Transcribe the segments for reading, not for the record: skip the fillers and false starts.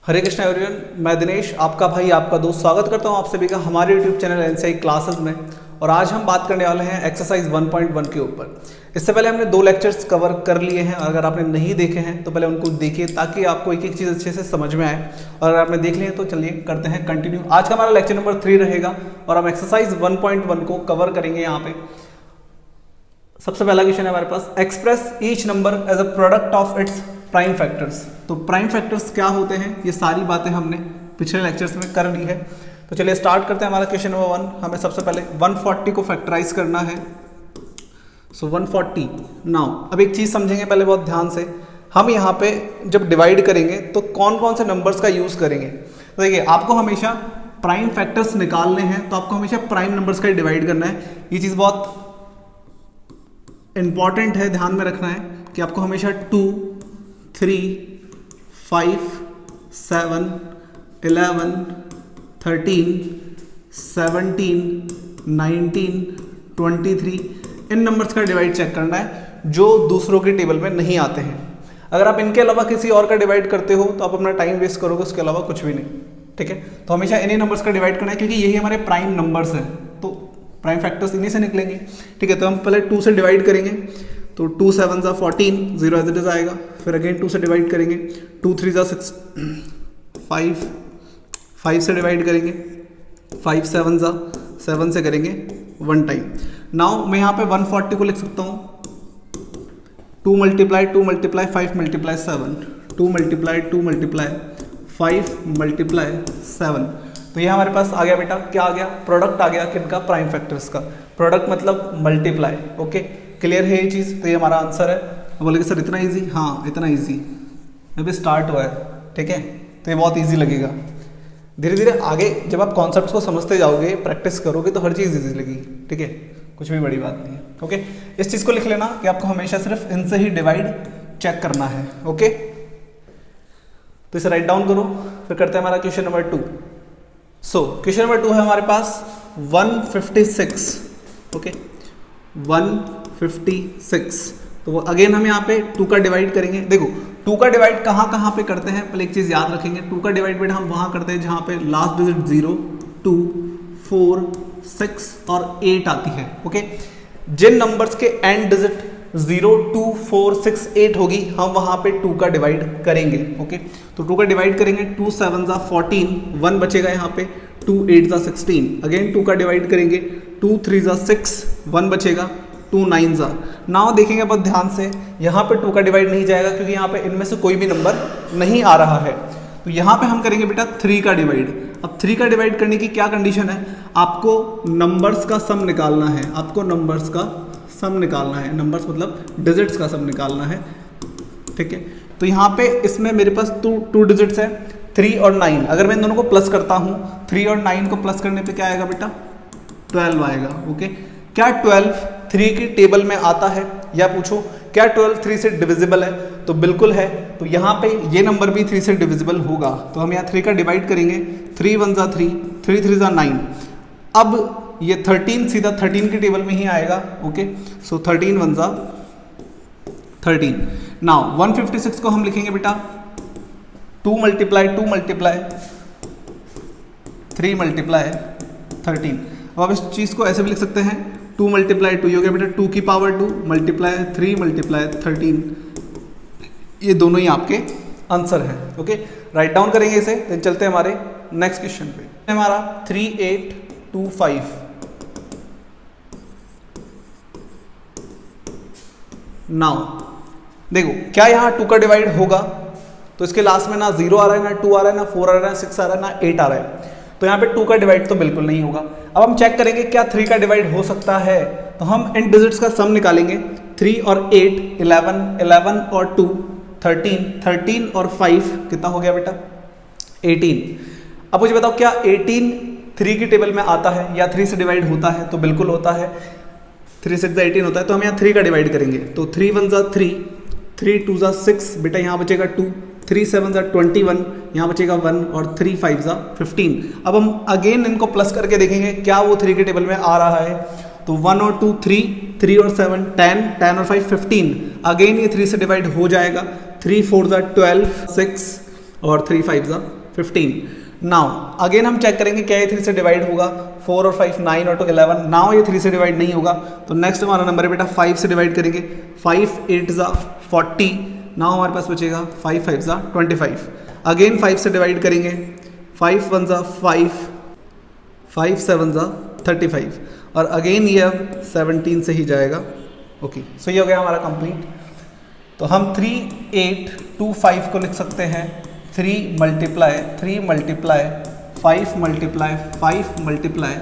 हरे Krishna everyone, मैं दिनेश आपका भाई आपका दोस्त स्वागत करता हूं आप सभी का हमारे यूट्यूब चैनल एनसीआई क्लासेस में। और आज हम बात करने वाले हैं एक्सरसाइज 1.1 के ऊपर। इससे पहले हमने 2 लेक्चर्स कवर कर लिए हैं। अगर आपने नहीं देखे हैं तो पहले उनको देखिए ताकि आपको एक एक चीज़ अच्छे से समझ में आए। और अगर आपने देख लिए तो चलिए करते हैं कंटिन्यू। आज का हमारा लेक्चर नंबर 3 रहेगा और हम एक्सरसाइज 1.1 को कवर करेंगे। यहाँ पे सबसे पहला क्वेश्चन है हमारे पास, express each number as a product of its prime factors. तो प्राइम फैक्टर्स क्या होते हैं, ये सारी बातें हमने पिछले लेक्चर्स में कर ली है। तो चलिए स्टार्ट करते हैं हमारा क्वेश्चन नंबर 1। हमें सबसे पहले 140 को फैक्टराइज करना है। सो 140 नाउ अब एक चीज़ समझेंगे पहले बहुत ध्यान से। हम यहाँ पे जब डिवाइड करेंगे तो कौन कौन से नंबर्स का यूज़ करेंगे। तो देखिए, आपको हमेशा प्राइम फैक्टर्स निकालने हैं तो आपको हमेशा प्राइम नंबर्स का डिवाइड करना है। ये चीज़ बहुत इंपॉर्टेंट है, ध्यान में रखना है कि आपको हमेशा 2, 3, 5, 7, 11, 13, 17, 19, 23 इन नंबर्स का डिवाइड चेक करना है जो दूसरों के टेबल में नहीं आते हैं। अगर आप इनके अलावा किसी और का डिवाइड करते हो तो आप अपना टाइम वेस्ट करोगे, उसके अलावा कुछ भी नहीं। ठीक है, तो हमेशा इन्हीं नंबर्स का डिवाइड करना है क्योंकि यही हमारे प्राइम नंबर्स हैं। तो प्राइम फैक्टर्स इन्हीं से निकलेंगे। ठीक है, तो हम पहले 2 से डिवाइड करेंगे तो 2 7 ज़ा 14, 0 एज इट इज आएगा। फिर अगेन 2 से डिवाइड करेंगे, 2 3 ज़ा 6 5 से डिवाइड करेंगे, 5 7 ज़ा 7 से करेंगे 1 टाइम। नाउ मैं यहाँ पे 140 को लिख सकता हूँ 2 multiply 2 multiply 5 multiply 7, 2 multiply 2 multiply 5 multiply 7। तो ये हमारे पास आ गया बेटा, क्या आ गया, प्रोडक्ट आ गया किनका, प्राइम फैक्टर्स का। प्रोडक्ट मतलब मल्टीप्लाई। ओके, क्लियर है ये चीज़। तो ये हमारा आंसर है। बोलेगे सर इतना इजी, हाँ इतना इजी, अभी स्टार्ट हुआ है। ठीक है, तो ये बहुत इजी लगेगा। धीरे धीरे आगे जब आप कॉन्सेप्ट्स को समझते जाओगे, प्रैक्टिस करोगे तो हर चीज़ इजी लगेगी। ठीक है, कुछ भी बड़ी बात नहीं है। ओके, इस चीज़ को लिख लेना कि आपको हमेशा सिर्फ इनसे ही डिवाइड चेक करना है। ओके, तो इसे राइट डाउन करो। फिर करते हैं हमारा question number 2। So question number 2 है हमारे पास 156। ओके, 156। तो अगेन हम यहाँ पे 2 का डिवाइड करेंगे। देखो 2 का डिवाइड कहाँ पे करते हैं, पहले एक चीज़ याद रखेंगे। 2 का डिवाइड बेटा हम वहाँ करते हैं जहाँ पे लास्ट डिजिट 0, 2, 4, 6 और 8 आती है। ओके, जिन नंबर्स के एंड डिजिट 0, 2, 4, 6, 8 होगी हम वहाँ पे 2 का डिवाइड करेंगे। ओके, तो 2 का डिवाइड करेंगे, 2 7 ज़ा 14, 1 बचेगा यहाँ पे, 2 8 ज़ा 16। अगेन 2 का डिवाइड करेंगे, 2 3 ज़ा 6, 1 बचेगा, 2 9 ज़ा। नाउ देखेंगे बहुत ध्यान से, यहाँ पे 2 का डिवाइड नहीं जाएगा क्योंकि यहाँ पे इनमें से कोई भी नंबर नहीं आ रहा है। तो यहाँ पे हम करेंगे बेटा 3 का डिवाइड। अब 3 का डिवाइड करने की क्या कंडीशन है, आपको नंबर्स का सम निकालना है। आपको नंबर्स का सम निकालना है, नंबर्स मतलब डिजिट्स का सम निकालना है। ठीक है, तो यहाँ पे इसमें मेरे पास 2 डिजिट्स है, 3 और 9। अगर मैं इन दोनों को प्लस करता हूँ, 3 और 9 को प्लस करने पे क्या आएगा बेटा, 12 आएगा। ओके, क्या 12 3 की टेबल में आता है, या पूछो क्या 12 3 से डिविजिबल है, तो बिल्कुल है। तो यहाँ पे ये नंबर भी 3 से डिविजिबल होगा। तो हम यहाँ 3 का डिवाइड करेंगे, 3 1 ज़ा 3, 3 3 ज़ा 9। अब ये 13 सीधा 13 की टेबल में ही आएगा। ओके, सो 13 1 ज़ा 13। नाउ 156 को हम लिखेंगे बेटा 2 मल्टीप्लाई 2 मल्टीप्लाई 3 मल्टीप्लाई 13। अब आप इस चीज़ को ऐसे भी लिख सकते हैं, 2 मल्टीप्लाई 2 हो गया बेटा 2 की पावर 2 मल्टीप्लाई 3 मल्टीप्लाई 13। ये दोनों ही आपके आंसर हैं। ओके, राइट डाउन करेंगे इसे। then चलते हैं हमारे नेक्स्ट क्वेश्चन पे। हमारा 3825। नाउ देखो क्या यहाँ 2 का डिवाइड होगा, तो इसके लास्ट में ना 0 आ रहा है, ना 2 आ रहा है, ना 4 आ रहा है, ना 6 आ रहा है, ना 8 आ रहा है। तो यहाँ पे 2 का डिवाइड तो बिल्कुल नहीं होगा। अब हम चेक करेंगे क्या 3 का डिवाइड हो सकता है। तो हम इन डिजिट्स का सम निकालेंगे, 3 और 8 11, 11 और 2 13, 13 और 5 कितना हो गया बेटा 18। अब मुझे बताओ क्या 18 3 की टेबल में आता है या 3 से डिवाइड होता है, तो बिल्कुल होता है। 3 6 18 होता है। तो हम यहाँ 3 का डिवाइड करेंगे, तो 3 1 ज़ा 3, 3 2 ज़ा 6 बेटा यहाँ बचेगा 2, 3 7 ज़ा 21, यहाँ बचेगा 1 और 3 5 ज़ा 15। अब हम अगेन इनको प्लस करके देखेंगे क्या वो 3 के टेबल में आ रहा है। तो 1 और 2 3, 3 और 7 10, 10 और 5 15। अगेन ये 3 से डिवाइड हो जाएगा, 3 4 ज़ा 12, 6 और 3 5 ज़ा 15। नाउ अगेन हम चेक करेंगे क्या ये 3 से डिवाइड होगा, 4 और 5 9 और 2 11। नाउ ये 3 से डिवाइड नहीं होगा, तो नेक्स्ट हमारा नंबर है बेटा 5 से डिवाइड करेंगे, 5 8 ज़ा 40। नाउ हमारे पास बचेगा 5 5 ज़ा 25। अगेन 5 से डिवाइड करेंगे, 5 1 ज़ा 5, 5 7 ज़ा 35 और अगेन ये अब 17 से ही जाएगा। ओके सो ये हो गया हमारा कंप्लीट। तो हम 3 8 2 5 को लिख सकते हैं 3 मल्टीप्लाई 5 मल्टीप्लाई 5 मल्टीप्लाई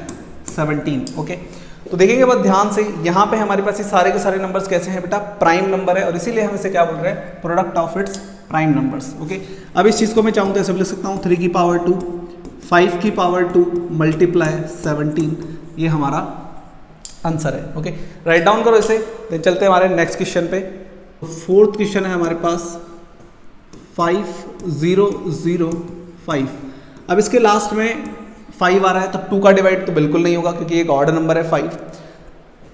17। ओके तो देखेंगे बहुत ध्यान से, यहाँ पे हमारे पास ये सारे के सारे नंबर्स कैसे हैं बेटा, प्राइम नंबर है और इसीलिए हम इसे क्या बोल रहे हैं, product of its prime numbers. Okay अब इस चीज़ को मैं चाहूँ तो ऐसे लिख सकता हूँ 3 की पावर 2 5 की पावर 2 मल्टीप्लाई 17, ये हमारा आंसर है। ओके राइट डाउन करो इसे, देन चलते हैं हमारे नेक्स्ट क्वेश्चन पे। फोर्थ क्वेश्चन है हमारे पास 5 0 0 5। अब इसके लास्ट में 5 आ रहा है तो 2 का डिवाइड तो बिल्कुल नहीं होगा क्योंकि एक ऑड नंबर है 5।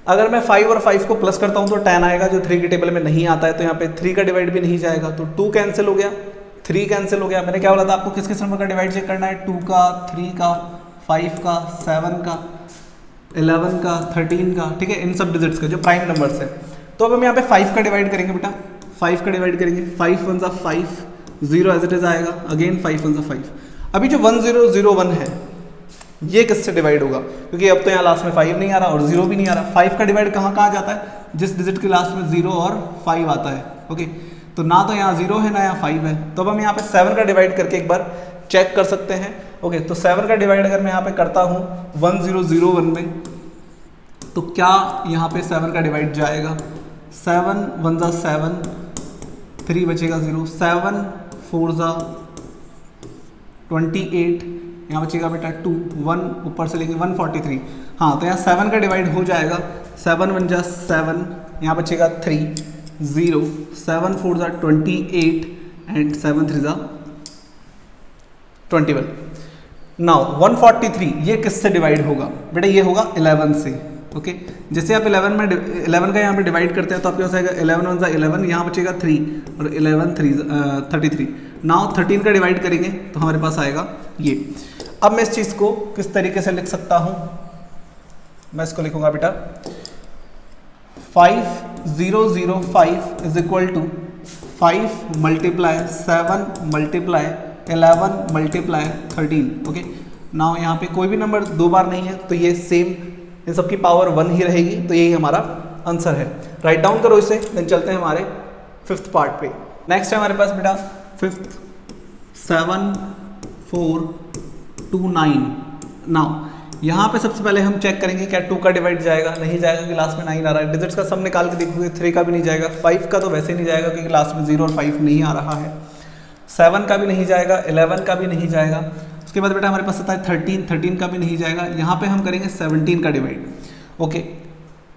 अगर मैं 5 और 5 को प्लस करता हूँ तो 10 आएगा जो 3 की टेबल में नहीं आता है, तो यहाँ पे 3 का डिवाइड भी नहीं जाएगा, तो 2 कैंसिल हो गया, 3 कैंसिल हो गया। मैंने क्या बोला था आपको, किस किस नंबर का डिवाइड चेक करना है, 2 का 3 का 5 का 7 का 11 का 13 का, ठीक है, इन सब डिजिट्स के जो प्राइम नंबर्स है। तो अब हम यहाँ पे 5 का डिवाइड करेंगे बेटा, 5 का डिवाइड करेंगे, 5 1 ज़ा 5, 0 एज इट इज आएगा, अगेन 5 1 ज़ा 5। अभी जो 1 0 0 1 है ये किससे डिवाइड होगा, क्योंकि अब तो यहाँ लास्ट में 5 नहीं आ रहा और 0 भी नहीं आ रहा। 5 का डिवाइड कहाँ कहाँ जाता है, जिस डिजिट के लास्ट में 0 और 5 आता है। ओके तो ना तो यहाँ 0 है ना यहाँ 5 है, तो अब हम यहाँ पे 7 का डिवाइड करके एक बार चेक कर सकते हैं। ओके तो 7 का डिवाइड अगर मैं यहाँ पे करता हूँ 1 0 0 1 में, तो क्या यहाँ पे 7 का डिवाइड जाएगा, 7 1 ज़ा 7, 3 बचेगा 0, 7 4 ज़ा 28, यहाँ बचेगा बेटा 2, 1 ऊपर से लेंगे 143। हाँ तो यहाँ 7 का डिवाइड हो जाएगा, 7 1 ज़ा 7, यहाँ बचेगा 3, 0, 7 4 ज़ा 28 एंड 7 3 ज़ा 21। नाउ 143 ये किससे डिवाइड होगा बेटा, ये होगा 11 से। ओके जैसे आप 11 का यहाँ पे डिवाइड करते हैं तो आपके पास आएगा 11 1 ज़ा 11, यहाँ बचेगा 3 और 11 3 33। नाउ 13 का डिवाइड करेंगे तो हमारे पास आएगा ये। अब मैं इस चीज़ को किस तरीके से लिख सकता हूँ, मैं इसको लिखूंगा बेटा 5 0 0 5 is equal to 5 multiply 7 multiply 11 multiply 13। Okay now यहाँ पे कोई भी नंबर 2 बार नहीं है तो ये सेम इन सबकी पावर 1 ही रहेगी, तो यही हमारा आंसर है। राइट डाउन करो इसे, देन चलते हैं हमारे 5th पार्ट पे। नेक्स्ट है हमारे पास बेटा 5th 7 4 2 9। नाउ यहाँ पे सबसे पहले हम चेक करेंगे क्या 2 का डिवाइड जाएगा, नहीं जाएगा क्योंकि लास्ट में 9 आ रहा है। डिजिट्स का सब निकाल के देखोगे 3 का भी नहीं जाएगा, 5 का तो वैसे नहीं जाएगा क्योंकि लास्ट में 0 और 5 नहीं आ रहा है, 7 का भी नहीं जाएगा, 11 का भी नहीं जाएगा। उसके बाद बेटा हमारे पास आता है 13 का भी नहीं जाएगा। यहाँ पे हम करेंगे 17 का डिवाइड। ओके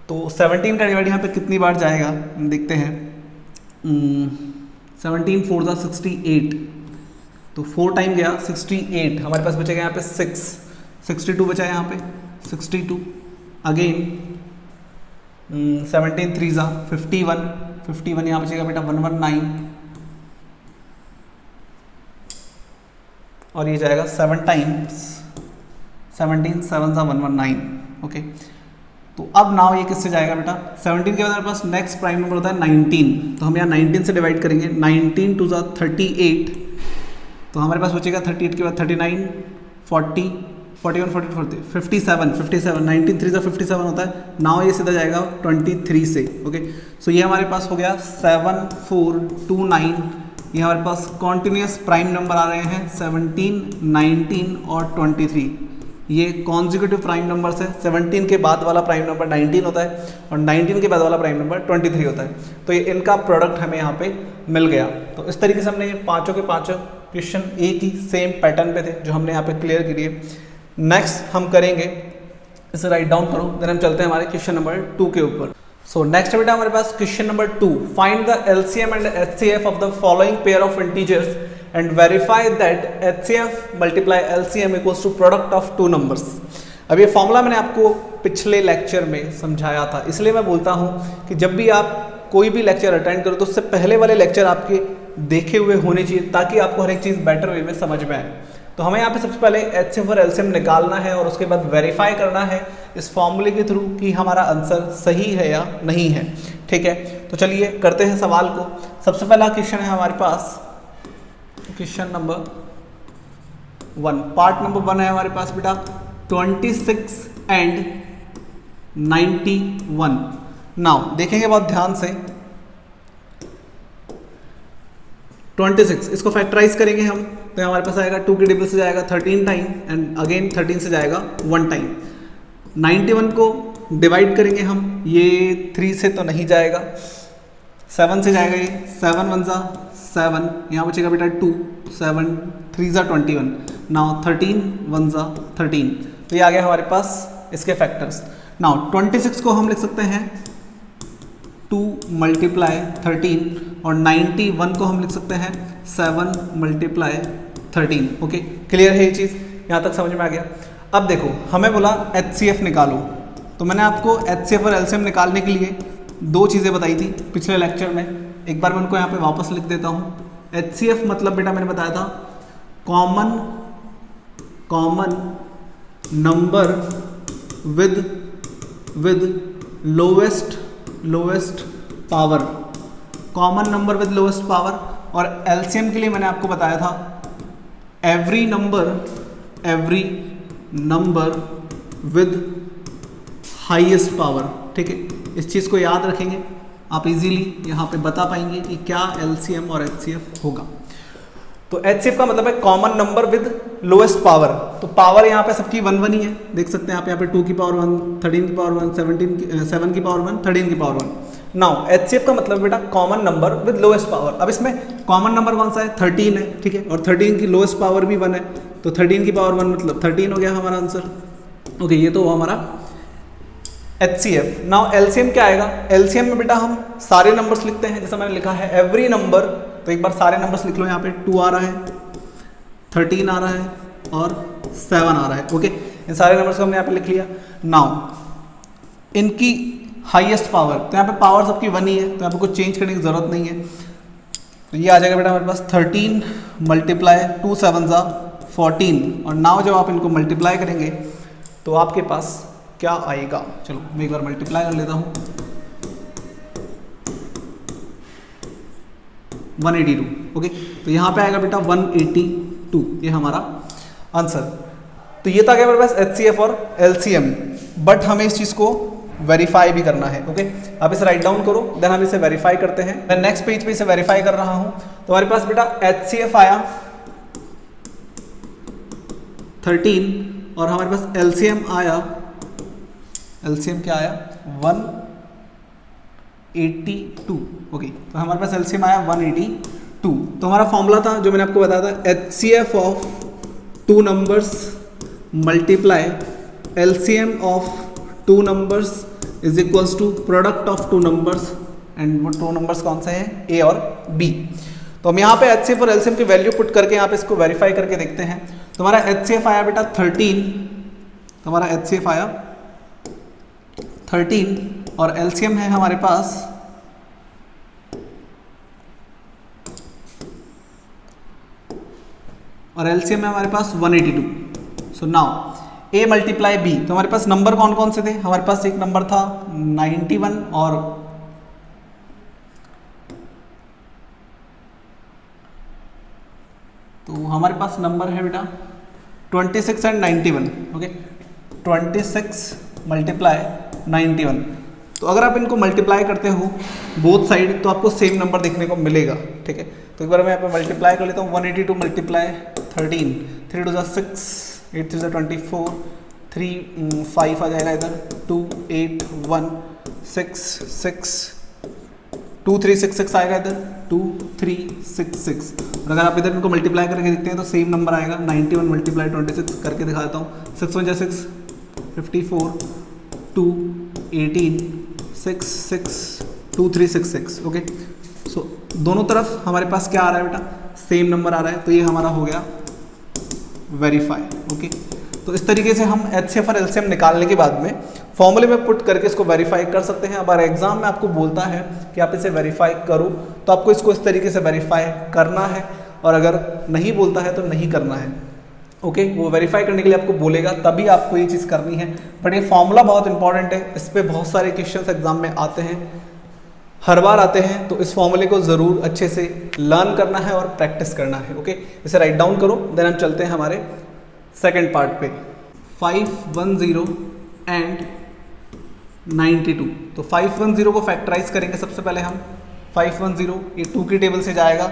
तो 17 का डिवाइड यहाँ पे कितनी बार जाएगा देखते हैं, 17 4 ज़ा 68, तो 4 टाइम गया 68, हमारे पास बचेगा यहाँ पे 6, 62 बचा यहाँ पे 62, अगेन 17 3 ज़ा 51, यहाँ बचेगा बेटा 119 और ये जाएगा 7 टाइम्स 17 7 ज़ा 119। ओके तो अब नाउ ये किससे जाएगा बेटा, 17 के बाद हमारे पास नेक्स्ट प्राइम नंबर होता है 19, तो हम यहाँ 19 से डिवाइड करेंगे, 19 2 ज़ा 38, तो हमारे पास बचेगा 38 के बाद 39 40 41 42 57 19 3 ज़ा 57 होता है। नाउ ये सीधा जाएगा 23 से। ओके सो ये हमारे पास हो गया 7 4 2 9। ये हमारे पास कॉन्टिन्यूस प्राइम नंबर आ रहे हैं 17 19 और 23, ये कॉन्जिक्यूटिव प्राइम नंबर्स है। 17 के बाद वाला प्राइम नंबर 19 होता है और 19 के बाद वाला प्राइम नंबर 23 होता है, तो ये इनका प्रोडक्ट हमें यहाँ पे मिल गया। तो इस तरीके से हमने ये पाँचों के पाँचों क्वेश्चन एक ही सेम पैटर्न पे थे जो हमने यहाँ पे क्लियर किए। नेक्स्ट हम करेंगे, इसे राइट डाउन करो, देन हम चलते हैं हमारे क्वेश्चन नंबर 2 के ऊपर। सो नेक्स्ट बेटा हमारे पास question number 2, find the LCM and HCF of the following pair of integers and verify that HCF multiply LCM equals to product of 2 numbers. अब ये फॉर्मूला मैंने आपको पिछले लेक्चर में समझाया था, इसलिए मैं बोलता हूँ कि जब भी आप कोई भी लेक्चर अटेंड करो तो उससे पहले वाले लेक्चर आपके देखे हुए होनी चाहिए ताकि आपको हर एक चीज़ बेटर वे में समझ में आए। तो हमें यहाँ पे सबसे पहले HCF और LCM निकालना है और उसके बाद वेरीफाई करना है इस फॉर्मूले के थ्रू कि हमारा आंसर सही है या नहीं है। ठीक है, तो चलिए करते हैं सवाल को। सबसे पहला क्वेश्चन है हमारे पास, क्वेश्चन नंबर 1, पार्ट नंबर 1 है हमारे पास बेटा 26 एंड 91। नाउ देखेंगे बहुत ध्यान से, 26 इसको फैक्टराइज करेंगे हम तो हमारे पास आएगा 2 के टेबल से जाएगा 13 टाइम एंड अगेन 13 से जाएगा 1 टाइम। 91 को डिवाइड करेंगे हम, ये 3 से तो नहीं जाएगा, 7 से जाएगा, ये 7 1 जा 7, यहाँ बचेगा बेटा 2, 7 3 जा 21, नाउ 13 1 जा 13। तो ये आ गया हमारे पास इसके फैक्टर्स। नाउ 26 को हम लिख सकते हैं 2 मल्टीप्लाई 13 और 91 को हम लिख सकते हैं 7 मल्टीप्लाई 13। ओके, क्लियर है ये चीज़, यहाँ तक समझ में आ गया। अब देखो हमें बोला HCF निकालो, तो मैंने आपको HCF और LCM निकालने के लिए 2 चीज़ें बताई थी पिछले लेक्चर में। एक बार मैं उनको यहाँ पे वापस लिख देता हूँ। HCF मतलब बेटा मैंने बताया था common number with lowest power, common number with lowest power. और LCM के लिए मैंने आपको बताया था every number with highest power. ठीक है, इस चीज़ को याद रखेंगे, आप इजीली यहाँ पे बता पाएंगे कि क्या LCM और HCF होगा। तो HCF का मतलब है common number with lowest power. तो पावर यहाँ पे सबकी 1 1 ही है, देख सकते हैं आप यहाँ पे 2 की पावर 1, 13 की पावर 1, 7 की पावर 1, 13 की पावर 1। नाउ HCF का मतलब बेटा common number with lowest power. अब इसमें कॉमन नंबर कौन सा है, 13 है। ठीक है, और 13 की लोएस्ट पावर भी 1 है, तो 13 की पावर 1 मतलब 13 हो गया हमारा आंसर। ओके, ये तो हमारा HCF। नाउ LCM क्या आएगा, LCM में बेटा हम सारे नंबर्स लिखते हैं, जैसा मैंने लिखा है एवरी नंबर। तो एक बार सारे नंबर्स लिख लो, यहाँ पे 2 आ रहा है, 13 आ रहा है और 7 आ रहा है। ओके, इन सारे नंबर्स को हमने यहाँ पे लिख लिया। नाउ इनकी हाईएस्ट पावर, तो यहाँ पे पावर सबकी 1 ही है, तो यहाँ पे कुछ चेंज करने की जरूरत नहीं है। तो ये आ जाएगा बेटा हमारे पास 13 मल्टीप्लाई 2 7 जा 14। और नाउ जब आप इनको मल्टीप्लाई करेंगे तो आपके पास क्या आएगा, चलो मैं एक बार मल्टीप्लाई कर लेता हूँ, 182। ओके, तो यहाँ पे आएगा बेटा 182, ये हमारा आंसर। तो ये था क्या हमारे पास HCF और LCM, बट हमें इस चीज़ को वेरीफाई भी करना है। ओके, आप इसे राइट डाउन करो, देन हम इसे वेरीफाई करते हैं। मैं नेक्स्ट पेज पे इसे वेरीफाई कर रहा हूँ। तो हमारे पास बेटा HCF आया 13 और हमारे पास LCM आया, LCM क्या आया 182। ओके, तो हमारे पास LCM आया 182। तो हमारा फॉर्मूला था जो मैंने आपको बताया था, HCF of 2 numbers multiply LCM of 2 numbers is equals to product of 2 numbers. And वो 2 नंबर्स कौन से हैं, A और B। तो हम यहाँ पे HCF और LCM की वैल्यू पुट करके यहाँ पे इसको वेरीफाई करके देखते हैं। तो हमारा HCF आया बेटा 13, तो हमारा HCF आया 13 और LCM है हमारे पास और LCM है हमारे पास 182। So now A multiply B, तो हमारे पास नंबर कौन कौन से थे, हमारे पास एक नंबर था 91 और तो हमारे पास नंबर है बेटा 26 एंड 91। Okay, 26 multiply 91। तो अगर आप इनको मल्टीप्लाई करते हो बोथ साइड तो आपको सेम नंबर देखने को मिलेगा। ठीक है, तो एक बार मैं यहाँ पे मल्टीप्लाई कर लेता हूँ, 182 मल्टीप्लाई 13, 3 2 6, 8 3 24, 3 5 आ जाएगा इधर, 2 8 1 6 6, 2 3 6 6 आएगा इधर, 2 3 6 6। और अगर आप इधर इनको मल्टीप्लाई करके देखते हैं तो सेम नंबर आएगा, 91 मल्टीप्लाई 26 करके दिखा देता हूँ, 6 1 6 54, 2 18 6 6 2 3 6 6। ओके, सो दोनों तरफ हमारे पास क्या आ रहा है बेटा, सेम नंबर आ रहा है, तो ये हमारा हो गया वेरीफाई। ओके, तो इस तरीके से हम HCF और LCM निकालने के बाद में फॉर्मूले में पुट करके इसको वेरीफाई कर सकते हैं। अगर एग्जाम में आपको बोलता है कि आप इसे वेरीफाई करो तो आपको इसको इस तरीके से वेरीफाई करना है, और अगर नहीं बोलता है तो नहीं करना है। ओके, वो वेरीफाई करने के लिए आपको बोलेगा तभी आपको ये चीज़ करनी है। बट ये फॉर्मूला बहुत इंपॉर्टेंट है, इस पर बहुत सारे क्वेश्चंस एग्जाम में आते हैं, हर बार आते हैं, तो इस फॉर्मूले को ज़रूर अच्छे से लर्न करना है और प्रैक्टिस करना है। ओके, इसे राइट डाउन करो, देन हम चलते हैं हमारे सेकेंड पार्ट पे। 510 एंड 92। तो 510 को फैक्टराइज करेंगे सबसे पहले हम। 510 ये 2 की टेबल से जाएगा,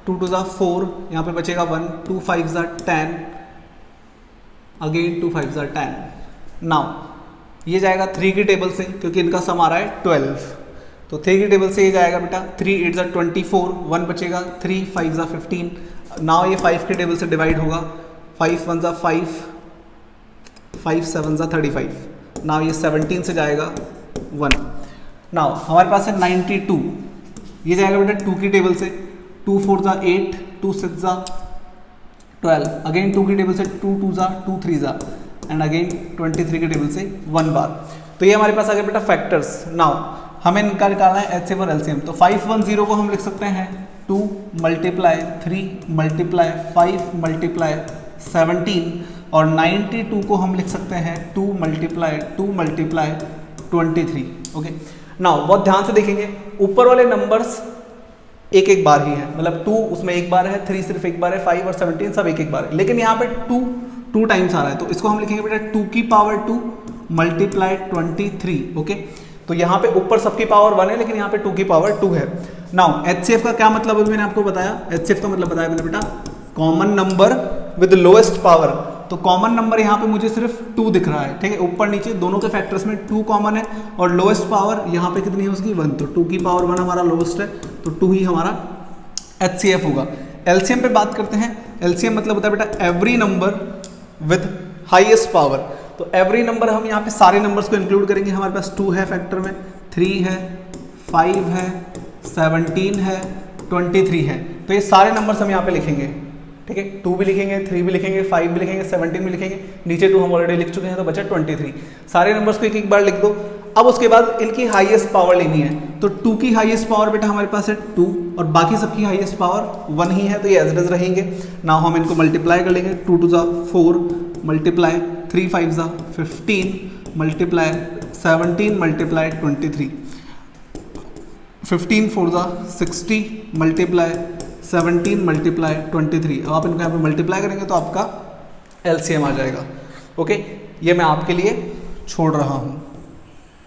2 2 4, यहाँ पे बचेगा 1, 2 5 10, अगेन 2 5 10। नाउ ये जाएगा 3 की टेबल से, क्योंकि इनका सम आ रहा है 12, तो 3 की टेबल से ये जाएगा बेटा 3 8 24, 1 बचेगा, 3 5 15। नाउ ये 5 की टेबल से डिवाइड होगा, 5 1 5, 5 7 35। नाउ ये 17 से जाएगा 1। नाउ हमारे पास है 92, ये जाएगा बेटा 2 की टेबल से, 2 4 8, 2 6 12, अगेन 2 की टेबल से 2 2 2 3 एंड अगेन 23 की टेबल से 1 बार। तो ये हमारे पास आ गया बेटा फैक्टर्स। नाउ हमें इनका निकालना है एचसीएफ और एलसीएम। तो 510 को हम लिख सकते हैं 2 मल्टीप्लाई 3 मल्टीप्लाई 5 मल्टीप्लाई 17, और 92 को हम लिख सकते हैं 2 मल्टीप्लाई 23। ओके, नाउ बहुत ध्यान से देखेंगे, ऊपर वाले नंबर्स एक एक बार ही है, मतलब 2 उसमें एक बार है, 3 सिर्फ एक बार है, 5 और 17 सब एक एक बार है, लेकिन यहाँ पे 2 टाइम्स आ रहा है, तो इसको हम लिखेंगे बेटा 2 की पावर 2 मल्टीप्लाई 23। ओके, तो यहाँ पे ऊपर सबकी पावर 1 है, लेकिन यहाँ पे 2 की पावर 2 है। नाउ एचसीएफ का क्या मतलब है मैंने आपको बताया, एचसीएफ का मतलब बताया मैंने बेटा common number with lowest power. तो कॉमन नंबर यहाँ पे मुझे सिर्फ 2 दिख रहा है, ठीक है, ऊपर नीचे दोनों के फैक्टर्स में 2 कॉमन है, और लोएस्ट पावर यहाँ पे कितनी है उसकी 1, तो 2 की पावर 1 हमारा लोएस्ट है, तो 2 ही हमारा एचसीएफ होगा। एलसीएम पे बात करते हैं। एलसीएम मतलब होता है बेटा every number with highest power. तो एवरी नंबर हम यहाँ पे सारे नंबर्स को इंक्लूड करेंगे। हमारे पास 2 है फैक्टर में, 3 है, 5 है, 17 है, 23 है, तो ये सारे नंबर्स हम यहाँ पे लिखेंगे, ठीक है। 2 भी लिखेंगे, 3 भी लिखेंगे, 5 भी लिखेंगे, 17 भी लिखेंगे, नीचे 2 हम ऑलरेडी लिख चुके हैं, तो बचा 23। सारे नंबर्स को एक एक बार लिख दो। अब उसके बाद इनकी हाईएस्ट पावर लेनी है, तो 2 की हाईएस्ट पावर बेटा हमारे पास है 2, और बाकी सबकी हाईएस्ट पावर 1 ही है, तो ये एज इट इज रहेंगे। नाउ हम इनको मल्टीप्लाई कर लेंगे, 2 2 4 multiply 3 5 15 multiply 17 multiply 23, 15 4 60 multiply 17 multiply 23। अब आप इनको यहाँ पे मल्टीप्लाई करेंगे तो आपका एलसीएम आ जाएगा। ओके, ये मैं आपके लिए छोड़ रहा हूँ,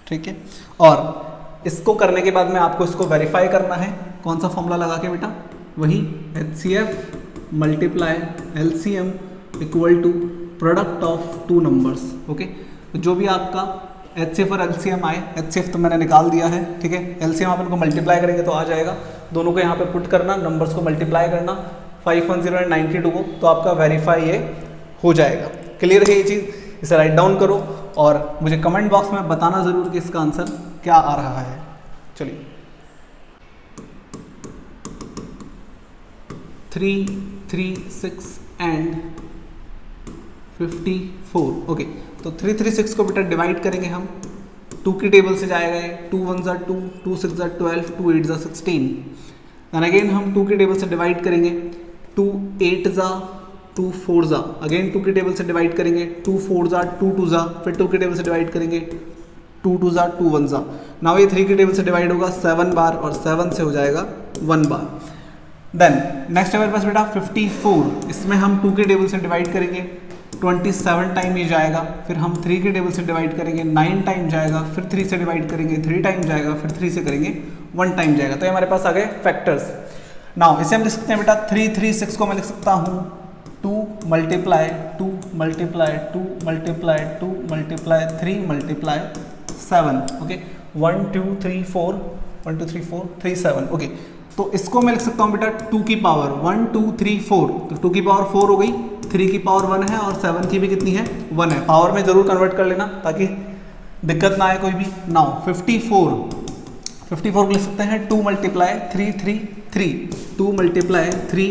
ठीक है। और इसको करने के बाद में आपको इसको वेरीफाई करना है, कौन सा फॉर्मूला लगा के बेटा, वही HCF multiply LCM equal to product of 2 numbers. Okay, तो जो भी आपका एचसीएफ और एलसीएम आए, एचसीएफ तो मैंने निकाल दिया है, ठीक है, एलसीएम आप इनको मल्टीप्लाई करेंगे तो आ जाएगा, दोनों को यहाँ पे पुट करना, नंबर्स को मल्टीप्लाई करना 510 एंड 92 को, तो आपका वेरीफाई ये हो जाएगा। क्लियर है ये चीज़, इसे राइट डाउन करो और मुझे कमेंट बॉक्स में बताना ज़रूर कि इसका आंसर क्या आ रहा है। चलिए 3 3 6 एंड 54। ओके, तो 3 3 6 को बेटा डिवाइड करेंगे हम, 2 की टेबल से जाएगा ये, 2 1 2, 2 6 12, 2 8 16। दैन अगेन हम 2 की टेबल से डिवाइड करेंगे, 2 8 2 4 अगेन 2 की टेबल से डिवाइड करेंगे, 2 4 2 2 फिर 2 की टेबल से डिवाइड करेंगे, 2 2 2 1 नाउ ये 3 की टेबल से डिवाइड होगा 7 बार, और 7 से हो जाएगा 1 बार। देन नेक्स्ट हमारे पास बेटा 54, इसमें हम 2 की टेबल से डिवाइड करेंगे, 27 टाइम ये जाएगा, फिर हम 3 की टेबल से डिवाइड करेंगे, 9 टाइम जाएगा, फिर 3 से डिवाइड करेंगे, 3 टाइम जाएगा, फिर 3 से करेंगे 1 टाइम जाएगा। तो ये हमारे पास आ गए फैक्टर्स। नाउ इसे हम लिख सकते हैं बेटा 3 3 6 को मैं लिख सकता हूँ 2 multiply 2 multiply 2 multiply 2 multiply 3 multiply 7। Okay, 1 2 3 4 1 2 3 4 3 7। Okay, तो इसको मैं लिख सकता हूँ बेटा 2 की पावर 1 2 3 4, तो 2 की पावर 4 हो गई, 3 की पावर 1 है, और 7 की भी कितनी है 1 है। पावर में जरूर कन्वर्ट कर लेना ताकि दिक्कत ना आए कोई भी। नाउ 54 को लिख सकते हैं 2 मल्टीप्लाई 3 3 3, 2 मल्टीप्लाई 3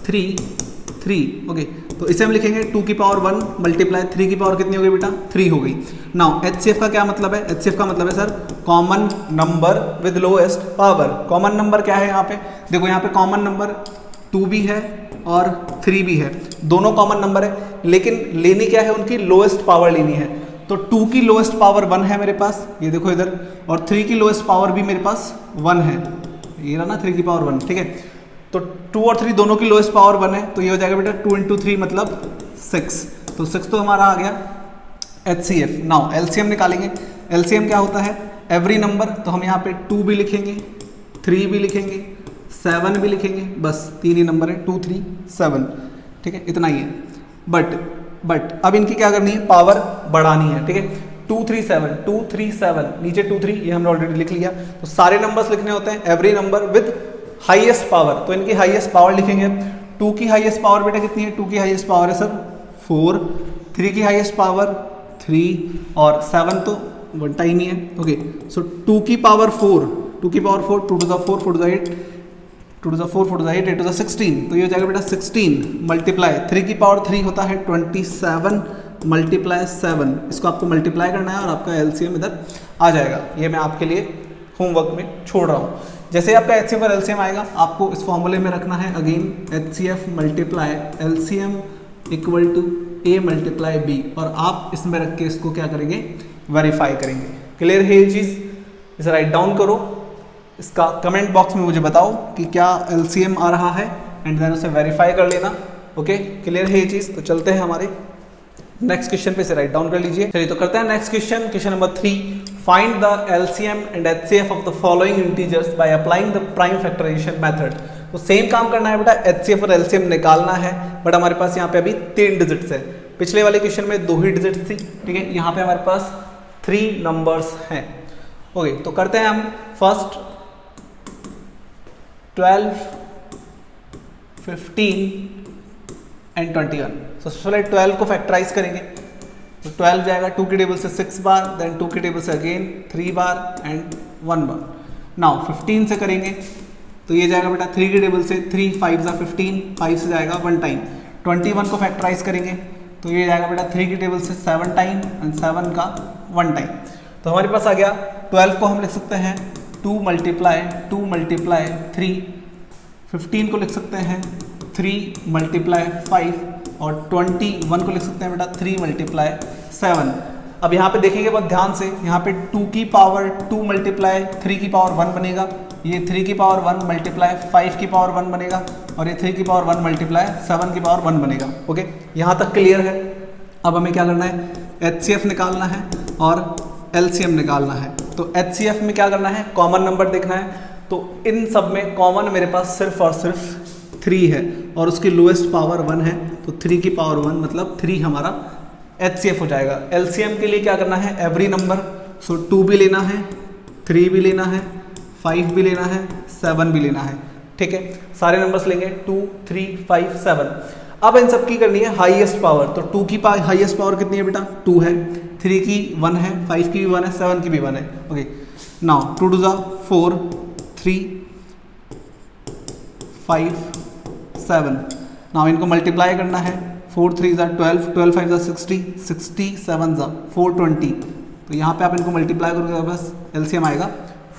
3 3। ओके, तो इसे हम लिखेंगे 2 की पावर 1 मल्टीप्लाई 3 की पावर कितनी हो गई बेटा 3 हो गई। नाउ HCF का क्या मतलब है, HCF का मतलब है sir common number with lowest power. Common number क्या है यहाँ पे, देखो यहाँ पे कॉमन नंबर 2 भी है और 3 भी है, दोनों कॉमन नंबर है, लेकिन लेनी क्या है उनकी लोएस्ट पावर लेनी है। तो 2 की लोएस्ट पावर 1 है मेरे पास, ये देखो इधर, और 3 की लोएस्ट पावर भी मेरे पास 1 है, ये रहा ना 3 की पावर 1, ठीक है। तो 2 और 3 दोनों की लोएस्ट पावर 1 है, तो ये हो जाएगा बेटा 2 × 3 मतलब 6। तो 6 तो हमारा आ गया HCF। नाउ LCM निकालेंगे। LCM क्या होता है, एवरी नंबर, तो हम यहाँ पे 2 भी लिखेंगे, 3 भी लिखेंगे, 7 भी लिखेंगे, बस 3 ही नंबर है 2 3 7, ठीक है, इतना ही है। बट अब इनकी क्या करनी है, पावर बढ़ानी है, ठीक है। 2 3 7 2 3 7, नीचे 2 3 ये हमने ऑलरेडी लिख लिया। तो सारे नंबर्स लिखने होते हैं every number with highest power, तो इनकी हाईएस्ट पावर लिखेंगे। 2 की हाईएस्ट पावर बेटा कितनी है, 2 की हाईएस्ट पावर है सर 4, 3 की हाईएस्ट पावर 3 और 7 तो बनता ही नहीं है। ओके, सो 2 की पावर 4, 2 की power 4, 2 to the 4 4 to the 8, 2 to the 4 4 to the 8 8 to the 16, तो ये हो जाएगा बेटा 16 मल्टीप्लाई 3 की पावर 3 होता है 27 मल्टीप्लाई 7, इसको आपको मल्टीप्लाई करना है और आपका LCM इधर आ जाएगा। ये मैं आपके लिए होमवर्क में छोड़ रहा हूँ। जैसे आपका HCF और LCM आएगा, आपको इस फॉर्मूले में रखना है again HCF multiply LCM equal to A multiply B, और आप इसमें रख के इसको क्या करेंगे, वेरीफाई करेंगे। क्लियर है ये चीज़, इसे राइट डाउन करो, इसका कमेंट बॉक्स में मुझे बताओ कि क्या LCM आ रहा है, एंड देन उसे वेरीफाई कर लेना। ओके, क्लियर है ये चीज़। तो चलते हैं हमारे नेक्स्ट क्वेश्चन पे, इसे राइट डाउन कर लीजिए। चलिए तो करते हैं next question, question number 3। Find the LCM and HCF of the following integers by applying the prime factorisation method. तो सेम काम करना है बेटा, HCF और LCM निकालना है, बट हमारे पास यहाँ पे अभी 3 डिजिट्स है। पिछले वाले क्वेश्चन में 2 ही डिजिट्स थी, ठीक है, यहाँ पे हमारे पास 3 नंबर्स हैं। ओके, तो करते हैं हम फर्स्ट 12 15 एंड 21। तो सबसे पहले 12 को फैक्टराइज करेंगे, तो 12 जाएगा 2 की टेबल से 6 बार, देन 2 की टेबल से again 3 bar and 1 bar. Now 15 से करेंगे, तो ये जाएगा बेटा 3 की टेबल से 3 5 ज़ा 15, 5 से जाएगा 1 टाइम। 21 को फैक्टराइज करेंगे, तो ये जाएगा बेटा 3 की टेबल से 7 टाइम एंड 7 का 1 टाइम। तो हमारे पास आ गया 12 को हम लिख सकते हैं 2 मल्टीप्लाई 3, 15 को लिख सकते हैं 3 मल्टीप्लाई 5, और 21 को लिख सकते हैं बेटा 3 मल्टीप्लाई 7। अब यहाँ पे देखेंगे बहुत ध्यान से, यहाँ पे 2 की पावर 2 मल्टीप्लाई 3 की पावर 1 बनेगा, ये 3 की पावर 1 मल्टीप्लाई 5 की पावर 1 बनेगा, और ये 3 की पावर 1 मल्टीप्लाई 7 की पावर 1 बनेगा। ओके, यहाँ तक क्लियर है। अब हमें क्या करना है, HCF निकालना है और LCM निकालना है। तो HCF में क्या करना है, कॉमन नंबर देखना है। तो इन सब में कॉमन मेरे पास सिर्फ और सिर्फ 3 है, और उसकी लोएस्ट पावर 1 है, तो 3 की पावर 1 मतलब 3 हमारा HCF हो जाएगा। LCM के लिए क्या करना है, एवरी नंबर, सो 2 भी लेना है, 3 भी लेना है, 5 भी लेना है, 7 भी लेना है, ठीक है। सारे नंबर्स लेंगे 2 3 5 7। अब इन सब की करनी है हाईएस्ट पावर, तो 2 की हाईएस्ट पावर कितनी है बेटा 2 है, 3 की 1 है, 5 की भी 1 है, 7 की भी 1 है। Okay, now 2 to the 4 3 5 7। Now इनको मल्टीप्लाई करना है, 4 3 ज़ा 12, 12 5 ज़ा 60, 60 7 ज़ा 420। तो यहाँ पे आप इनको मल्टीप्लाई करोगे बस LCM आएगा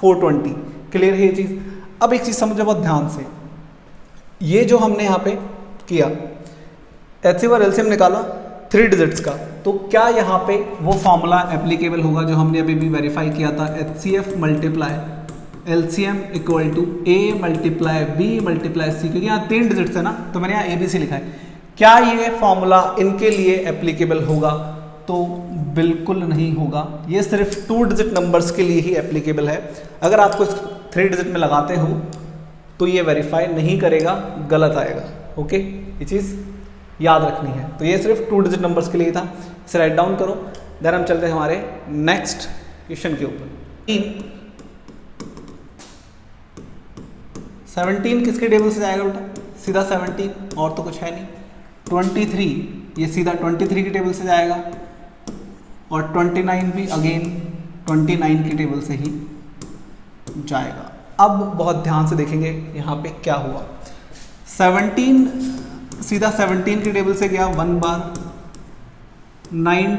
420। क्लियर है ये चीज़। अब एक चीज़ समझो बहुत ध्यान से, ये जो हमने यहाँ पे किया HCF और LCM निकाला 3 डिजिट्स का, तो क्या यहाँ पे वो फॉर्मूला एप्लीकेबल होगा जो हमने अभी भी वेरीफाई किया था, HCF multiply LCM equal to A multiply B multiply C, क्योंकि यहाँ 3 डिजिट्स है ना, तो मैंने यहाँ ABC लिखा है। क्या ये फॉर्मूला इनके लिए एप्लीकेबल होगा, तो बिल्कुल नहीं होगा। ये सिर्फ 2 डिजिट नंबर्स के लिए ही एप्लीकेबल है। अगर आपको 3 डिजिट में लगाते हो तो ये वेरीफाई नहीं करेगा, गलत आएगा। ओके, ये चीज़ याद रखनी है। तो ये सिर्फ 2 डिजिट नंबर्स के लिए था, इसे राइट डाउन करो। देन हम चलते हैं हमारे नेक्स्ट क्वेश्चन के ऊपर। 17 किसके टेबल से जाएगा बेटा, सीधा 17, और तो कुछ है नहीं। 23 ये सीधा 23 की टेबल से जाएगा, और 29 भी अगेन 29 की टेबल से ही जाएगा। अब बहुत ध्यान से देखेंगे यहाँ पे क्या हुआ। 17 सीधा 17 की टेबल से गया 1 बार, 9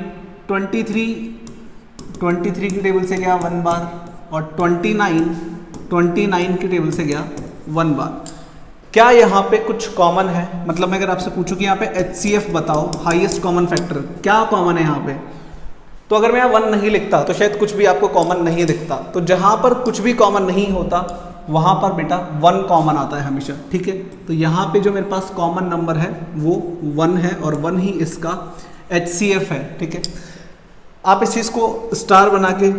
23 की टेबल से गया 1 बार, और 29 की टेबल से गया 1 बार। क्या यहाँ पे कुछ कॉमन है? मतलब मैं अगर आपसे पूछूं कि यहाँ पे HCF बताओ, हाईएस्ट कॉमन फैक्टर, क्या कॉमन है यहाँ पे? तो अगर मैं यहाँ 1 नहीं लिखता तो शायद कुछ भी आपको कॉमन नहीं दिखता। तो जहाँ पर कुछ भी कॉमन नहीं होता वहाँ पर बेटा 1 कॉमन आता है हमेशा, ठीक है। तो यहाँ पे जो मेरे पास कॉमन नंबर है वो 1 है, और 1 ही इसका HCF है, ठीक है। आप इस चीज़ को स्टार बना के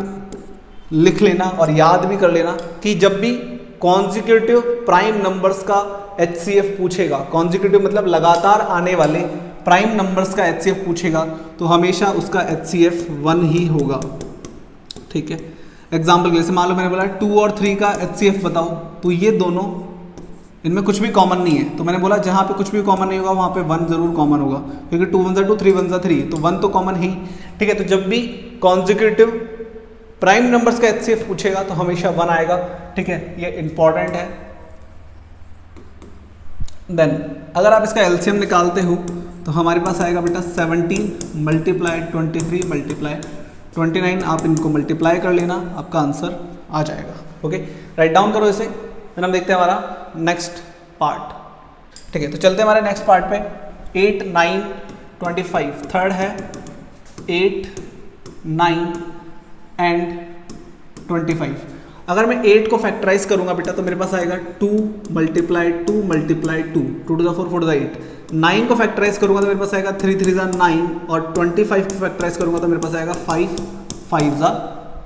लिख लेना और याद भी कर लेना कि जब भी कॉन्जिक्यूटिव प्राइम नंबर्स का HCF पूछेगा, कॉन्जिक्यूटिव मतलब लगातार आने वाले प्राइम नंबर्स का HCF पूछेगा, तो हमेशा उसका HCF 1 ही होगा, ठीक है। एग्जाम्पल के लिए मान लो मैंने बोला 2 और 3 का HCF बताओ, तो ये दोनों, इनमें कुछ भी कॉमन नहीं है। तो मैंने बोला जहाँ पे कुछ भी कॉमन नहीं होगा वहाँ पे 1 जरूर कॉमन होगा, क्योंकि 2 1 2 3 1 3, तो 1 तो कॉमन ही, ठीक है। तो जब भी कॉन्जिक्यूटिव प्राइम नंबर्स का HCF पूछेगा तो हमेशा 1 आएगा, ठीक है। ये इंपॉर्टेंट है। देन अगर आप इसका LCM निकालते हो तो हमारे पास आएगा बेटा 17 मल्टीप्लाई 23 मल्टीप्लाई 29, आप इनको मल्टीप्लाई कर लेना, आपका आंसर आ जाएगा, ओके। राइट डाउन करो इसे, फिर हम देखते हैं हमारा नेक्स्ट पार्ट, ठीक है। तो चलते हैं हमारे नेक्स्ट पार्ट पे। 8 9 25, थर्ड है 8 9 एंड 25। अगर मैं 8 को फैक्टराइज करूंगा बेटा तो मेरे पास आएगा 2 multiply 2 multiply 2, 2 to the 4 4 to the 8। 9 को फैक्टराइज करूंगा तो मेरे पास आएगा 3 3 9, और 25 को फैक्टराइज करूंगा तो मेरे पास आएगा 5 5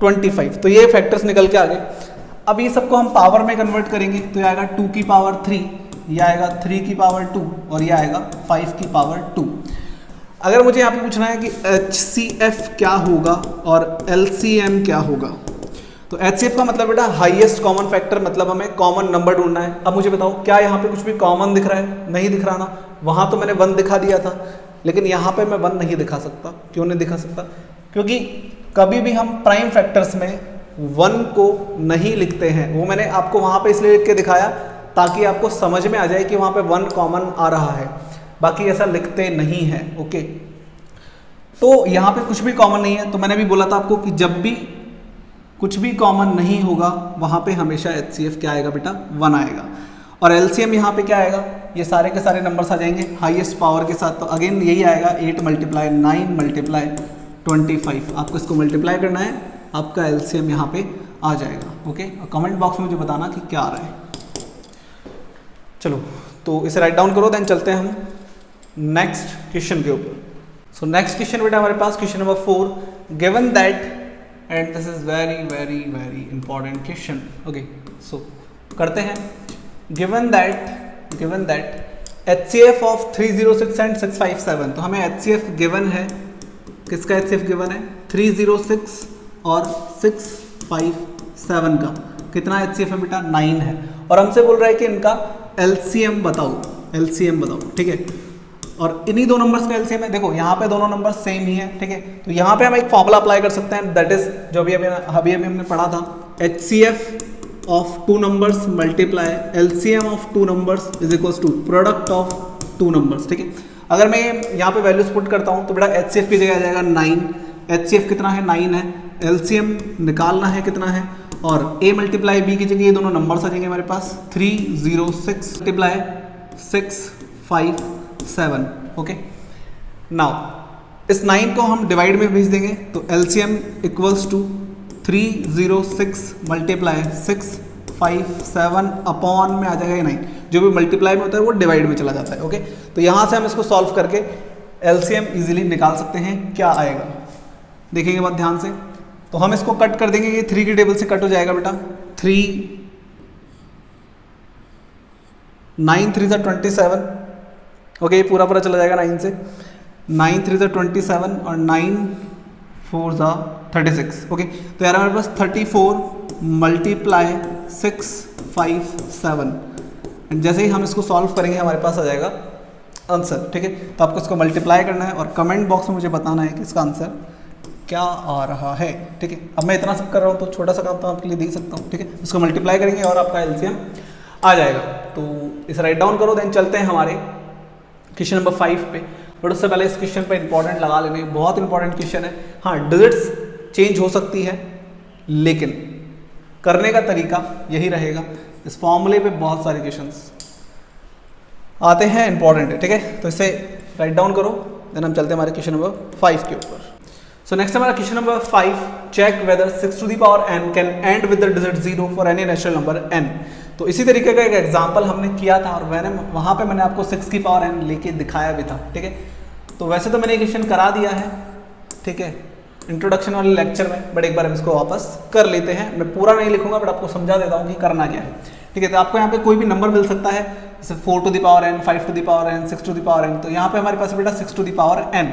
25। तो ये फैक्टर्स निकल के आ गए। अब ये सबको हम पावर में कन्वर्ट करेंगे तो ये आएगा 2 की पावर 3, ये आएगा 3 की पावर 2, और ये आएगा 5 की पावर 2। अगर मुझे यहाँ पे पूछना है कि HCF क्या होगा और LCM क्या होगा, तो HCF का मतलब बेटा हाईएस्ट कॉमन फैक्टर, मतलब हमें कॉमन नंबर ढूंढना है। अब मुझे बताओ क्या यहाँ पे कुछ भी कॉमन दिख रहा है? नहीं दिख रहा ना। वहाँ तो मैंने 1 दिखा दिया था, लेकिन यहाँ पे मैं 1 नहीं दिखा सकता। क्यों नहीं दिखा सकता? क्योंकि कभी भी हम प्राइम फैक्टर्स में 1 को नहीं लिखते हैं। वो मैंने आपको वहाँ पे इसलिए लिख के दिखाया ताकि आपको समझ में आ जाए कि वहाँ पे 1 कॉमन आ रहा है, बाकी ऐसा लिखते नहीं है, ओके। तो यहाँ पे कुछ भी कॉमन नहीं है, तो मैंने भी बोला था आपको कि जब भी कुछ भी कॉमन नहीं होगा वहाँ पे हमेशा HCF क्या आएगा बेटा? 1 आएगा। और LCM यहाँ पे क्या आएगा? ये सारे के सारे नंबर्स आ जाएंगे हाईएस्ट पावर के साथ, तो अगेन यही आएगा 8 मल्टीप्लाई 9 मल्टीप्लाई 25। आपको इसको मल्टीप्लाई करना है, आपका LCM यहाँ पे आ जाएगा, ओके। और कमेंट बॉक्स में मुझे बताना कि क्या आ रहा है। चलो तो इसे राइट डाउन करो, देन चलते हैं हम नेक्स्ट क्वेश्चन के ऊपर। सो नेक्स्ट क्वेश्चन बेटा हमारे पास question number 4, given that, and this is very very very important question, okay. So करते हैं। Given that HCF of 306 and 657, तो हमें HCF गिवन है, किसका HCF गिवन है? 306 और 657 का कितना HCF है बेटा? 9 है। और हमसे बोल रहा है कि इनका LCM बताओ, ठीक है। और इन्हीं दो नंबर्स का LCM है। देखो यहाँ पे दोनों नंबर सेम ही है, ठीक है। तो यहाँ पे हम एक फॉर्मूला अप्लाई कर सकते हैं, दैट इज जो अभी हमने पढ़ा था, HCF of 2 numbers multiply LCM of 2 numbers is equals to product of 2 numbers, ठीक है। अगर मैं यहाँ पे वैल्यूज पुट करता हूँ तो बेटा HCF की जगह आ जाएगा 9। HCF कितना है? 9 है। LCM निकालना है कितना है, और A मल्टीप्लाई B की जगह ये दोनों नंबर्स आ जाएंगे हमारे पास 306 मल्टीप्लाई 657, ओके। नाउ इस 9 को हम डिवाइड में भेज देंगे तो LCM equals to 306 multiply 657 upon में आ जाएगा ये 9। जो भी मल्टीप्लाई में होता है वो डिवाइड में चला जाता है, ओके। तो यहाँ से हम इसको सॉल्व करके LCM इजीली निकाल सकते हैं। क्या आएगा देखेंगे बहुत ध्यान से। तो हम इसको कट कर देंगे, ये 3 की टेबल से कट हो जाएगा बेटा। 9 3 27, ओके। पूरा चला जाएगा 9 से। 9 3 27 और 9 4 36, ओके। तो यार हमारे पास 34 मल्टीप्लाई 657, जैसे ही हम इसको सॉल्व करेंगे हमारे पास आ जाएगा आंसर, ठीक है। तो आपको इसको मल्टीप्लाई करना है और कमेंट बॉक्स में मुझे बताना है कि इसका आंसर क्या आ रहा है, ठीक है। अब मैं इतना सब कर रहा हूँ तो छोटा सा काम तो आपके लिए दे सकता हूँ, ठीक है। इसको मल्टीप्लाई करेंगे और आपका LCM आ जाएगा। तो इसे राइट डाउन करो, देन चलते हैं हमारे क्वेश्चन नंबर 5 पे, बट उससे पहले इस क्वेश्चन पे इंपॉर्टेंट लगा लेने, बहुत इंपॉर्टेंट क्वेश्चन है। हाँ, डिजिट्स चेंज हो सकती है लेकिन करने का तरीका यही रहेगा। इस फॉर्मूले पे बहुत सारे क्वेश्चंस आते हैं, इंपॉर्टेंट है, ठीक है। तो इसे राइट डाउन करो, देन हम चलते हैं हमारे क्वेश्चन नंबर 5 के ऊपर। सो नेक्स्ट हमारा question number 5, check whether 6 to the power n can end with the digit 0 for any natural number n। तो इसी तरीके का एक एग्जांपल हमने किया था और वहाँ पे मैंने आपको 6 की पावर n लेके दिखाया भी था, ठीक है। तो वैसे तो मैंने क्वेश्चन करा दिया है, ठीक है, इंट्रोडक्शन वाले लेक्चर में, बट एक बार हम इसको वापस कर लेते हैं। मैं पूरा नहीं लिखूंगा बट आपको समझा देता हूँ कि करना क्या है, ठीक है। तो आपको यहाँ पे कोई भी नंबर मिल सकता है, जैसे 4 to the power n, 5 to the power n, 6 to the power n। तो यहाँ पे हमारे पास बेटा 6 टू द पावर n।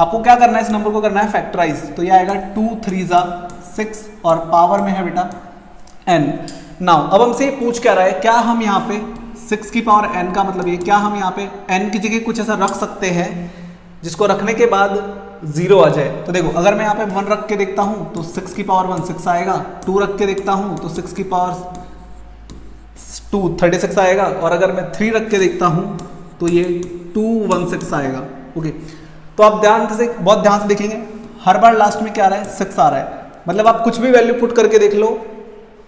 आपको क्या करना है, इस नंबर को करना है फैक्टराइज। तो ये आएगा 2 3 6 और पावर में है बेटा n। नाउ अब हमसे पूछ क्या रहा है, क्या हम यहाँ पे 6 की पावर n का मतलब ये, क्या हम यहाँ पे n की जगह कुछ ऐसा रख सकते हैं जिसको रखने के बाद 0 आ जाए। तो देखो, अगर मैं यहाँ पे 1 रख के देखता हूँ तो 6 की पावर 1 6 आएगा, 2 रख के देखता हूँ तो 6 की पावर 2 36 आएगा, और अगर मैं 3 रख के देखता हूँ तो ये 216 आएगा। ओके, तो आप बहुत ध्यान से देखेंगे, हर बार लास्ट में क्या आ रहा है, 6 आ रहा है। मतलब आप कुछ भी वैल्यू पुट करके देख लो,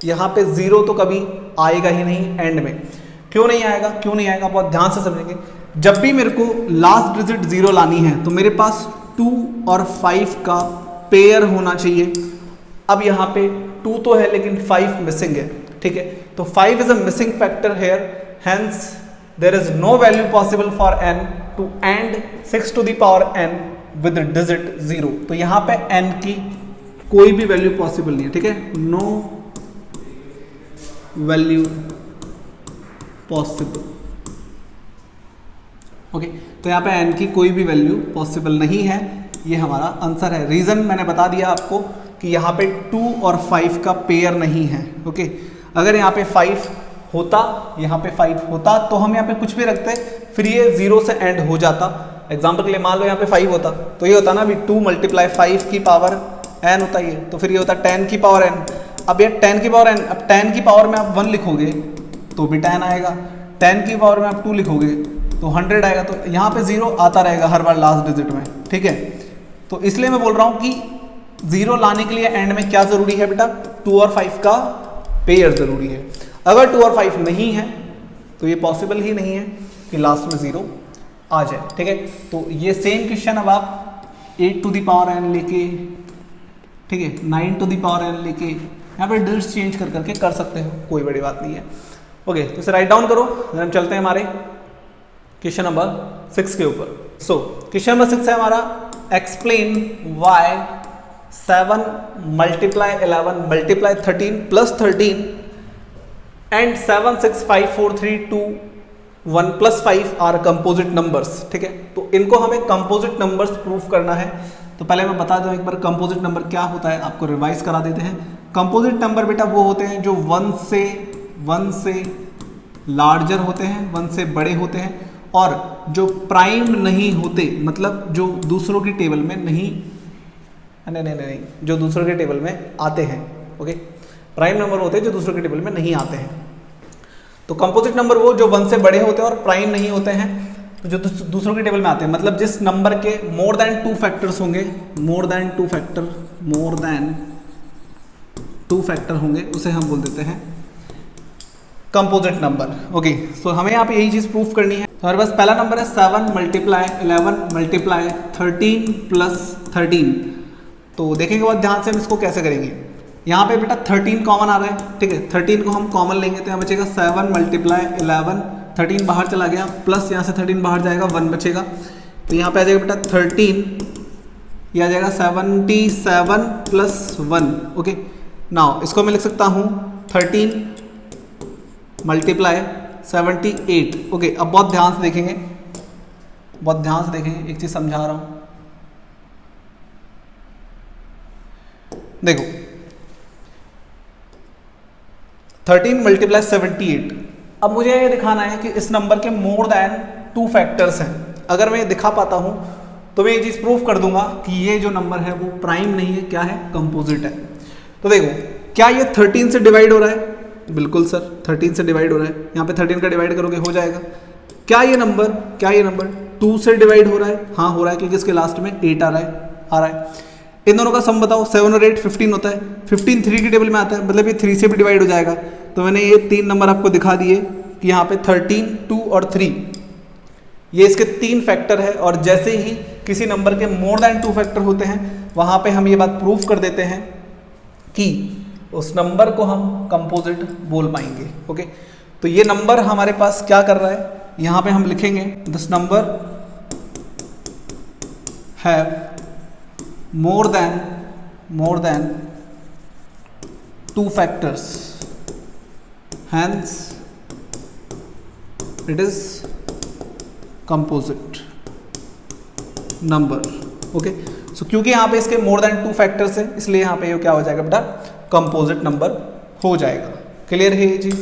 यहाँ पे 0 तो कभी आएगा ही नहीं एंड में। क्यों नहीं आएगा, क्यों नहीं आएगा, बहुत ध्यान से समझेंगे। जब भी मेरे को लास्ट डिजिट 0 लानी है तो मेरे पास 2 और 5 का पेयर होना चाहिए। अब यहाँ पे 2 तो है लेकिन 5 मिसिंग है, ठीक है। तो 5 is a missing factor here, hence there is no value possible for n to end 6 to the power n with digit 0। तो यहाँ पे n की कोई भी वैल्यू पॉसिबल नहीं है, ठीक है, नो वैल्यू पॉसिबल। ओके, तो यहाँ पे n की कोई भी वैल्यू पॉसिबल नहीं है, ये हमारा आंसर है। रीजन मैंने बता दिया आपको कि यहाँ पे 2 और 5 का पेयर नहीं है। ओके, अगर यहाँ पे 5 होता, यहाँ पे 5 होता तो हम यहाँ पे कुछ भी रखते, फिर ये 0 से एंड हो जाता। एग्जाम्पल के लिए मान लो यहाँ पे 5 होता तो ये होता ना, अभी 2 × 5 की पावर n होता है, तो फिर ये होता 10 की पावर n। अब ये 10 की पावर n, अब 10 की पावर में आप 1 लिखोगे तो भी 10 आएगा, 10 की पावर में आप 2 लिखोगे तो 100 आएगा। तो यहाँ पे 0 आता रहेगा हर बार लास्ट डिजिट में, ठीक है। तो इसलिए मैं बोल रहा हूँ कि 0 लाने के लिए एंड में क्या जरूरी है बेटा, 2 और 5 का पेयर जरूरी है। अगर 2 और 5 नहीं है तो ये पॉसिबल ही नहीं है कि लास्ट में 0 आ जाए, ठीक है। तो ये सेम क्वेश्चन अब आप 8 टू द पावर n लेके, ठीक है, 9 टू द पावर n लेके यहाँ पे डिजिट्स चेंज कर करके कर सकते हो, कोई बड़ी बात नहीं है। ओके, तो इसे राइट डाउन करो, हम चलते हैं हमारे क्वेश्चन नंबर 6 के ऊपर। सो क्वेश्चन नंबर 6 है हमारा, explain why 7 × 11 × 13 + 13 and 7 6 5 4 3 2 1 + 5 are composite numbers, ठीक है। तो इनको हमें कंपोजिट नंबर्स प्रूफ करना है। तो पहले मैं बता दूं एक बार कंपोजिट नंबर क्या होता है, आपको रिवाइज करा देते हैं। कंपोजिट नंबर बेटा वो होते हैं जो 1 से लार्जर होते हैं, 1 से बड़े होते हैं, और जो प्राइम नहीं होते, मतलब जो दूसरों की टेबल में नहीं, जो दूसरों के टेबल में आते हैं। ओके, प्राइम नंबर होते हैं जो दूसरों के टेबल में नहीं आते हैं। तो कंपोजिट नंबर वो जो 1 से बड़े होते हैं और प्राइम नहीं होते हैं, तो जो दूसरों के टेबल में आते हैं, मतलब जिस नंबर के मोर देन 2 फैक्टर्स होंगे, मोर देन 2 फैक्टर होंगे, उसे हम बोल देते हैं कंपोजिट नंबर। ओके, सो हमें यहाँ पे यही चीज़ प्रूफ करनी है। तो हमारे पास पहला नंबर है 7 × 11 × 13 + 13। तो देखेंगे बहुत ध्यान से हम इसको कैसे करेंगे। यहाँ पे बेटा 13 कॉमन आ रहा है, ठीक है, 13 को हम कॉमन लेंगे तो यहाँ बचेगा 7 × 11, 13 बाहर चला गया, प्लस यहाँ से 13 बाहर जाएगा, 1 बचेगा। तो यहाँ पे आ जाएगा बेटा 13, ये आ जाएगा 77 + 1। ओके, नाउ इसको मैं लिख सकता हूँ 13 × 78। ओके, अब बहुत ध्यान से देखेंगे, बहुत ध्यान से देखेंगे, एक चीज़ समझा रहा हूँ। देखो 13 × 78। अब मुझे ये दिखाना है कि इस नंबर के मोर देन 2 फैक्टर्स हैं। अगर मैं ये दिखा पाता हूँ तो मैं ये चीज़ प्रूफ कर दूंगा कि ये जो नंबर है वो प्राइम नहीं है, क्या है, कंपोजिट है। तो देखो, क्या ये 13 से डिवाइड हो रहा है? बिल्कुल सर, 13 से डिवाइड हो रहा है। यहाँ पे 13 का डिवाइड करोगे हो जाएगा। क्या ये नंबर 2 से डिवाइड हो रहा है? हाँ हो रहा है, क्योंकि इसके लास्ट में 8 आ रहा है। इन दोनों का सम बताओ, 7 और 8 15 होता है, 15 3 की टेबल में आता है, मतलब ये 3 से भी डिवाइड हो जाएगा। तो मैंने ये 3 नंबर आपको दिखा दिए कि यहाँ पे 13, 2 और 3 ये इसके 3 फैक्टर है, और जैसे ही किसी नंबर के मोर देन 2 फैक्टर होते हैं वहाँ पे हम ये बात प्रूफ कर देते हैं कि उस नंबर को हम कंपोजिट बोल पाएंगे। ओके, तो ये नंबर हमारे पास क्या कर रहा है, यहाँ पे हम लिखेंगे this number have more than 2 factors, hence it is composite number। Okay, so क्योंकि यहाँ पे इसके more than 2 factors है, इसलिए यहाँ पे ये क्या हो जाएगा बेटा, कंपोजिट नंबर हो जाएगा। क्लियर है ये चीज?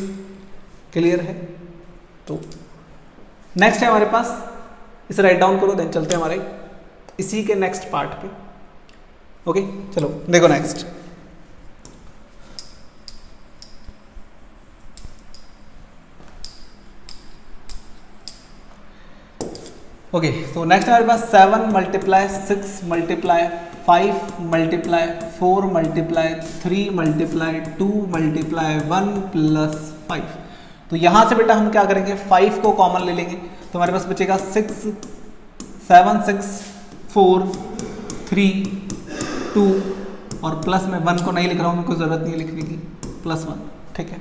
क्लियर है? तो नेक्स्ट है हमारे पास, इसे राइट डाउन करो, देन चलते हैं हमारे इसी के नेक्स्ट पार्ट पे। ओके, चलो देखो नेक्स्ट। ओके, तो नेक्स्ट हमारे पास 7 multiply 6 multiply 5 multiply 4 multiply 3 multiply 2 multiply 1 plus 5। तो यहां से बेटा हम क्या करेंगे, 5 को कॉमन ले लेंगे, तो हमारे पास बचेगा 6 7 6 4 3 2 और प्लस में 1 को नहीं लिख रहा हूँ, मेरे को ज़रूरत नहीं है लिखने की, प्लस 1। ठीक है,